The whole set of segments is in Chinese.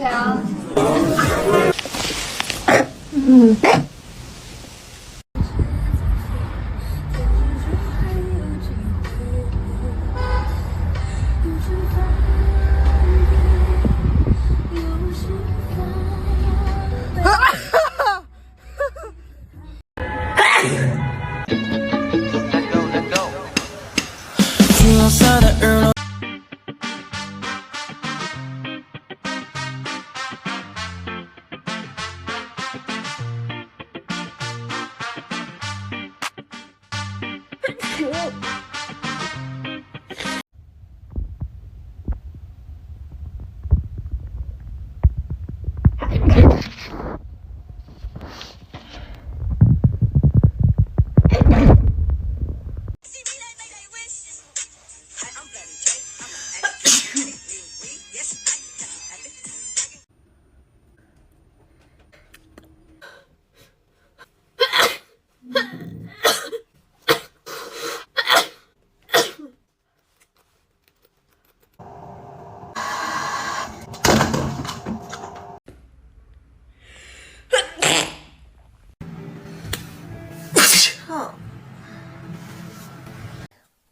OK 啊。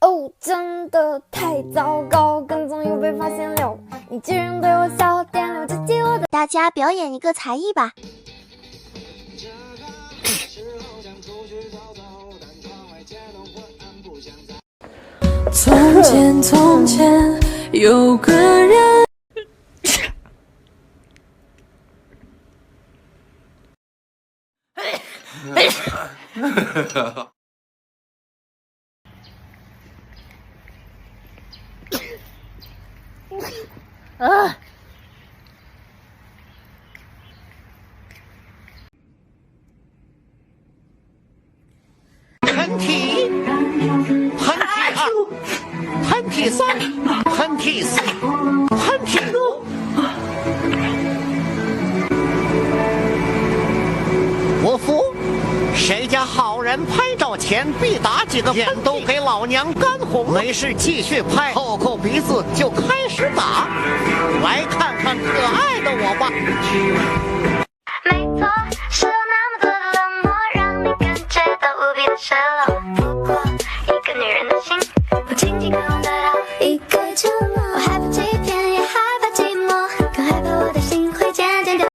哦，真的太糟糕，跟踪又被发现了，你居然对我笑点了，直击我的。大家表演一个才艺吧。从前，从前有个人。喷嚏，喷嚏二，喷嚏三，喷嚏四，喷嚏五。我服，谁家好人拍照前必打几个，眼都给老娘干红了。没事继续拍，扣扣鼻子就开始打。来看看可爱的我吧。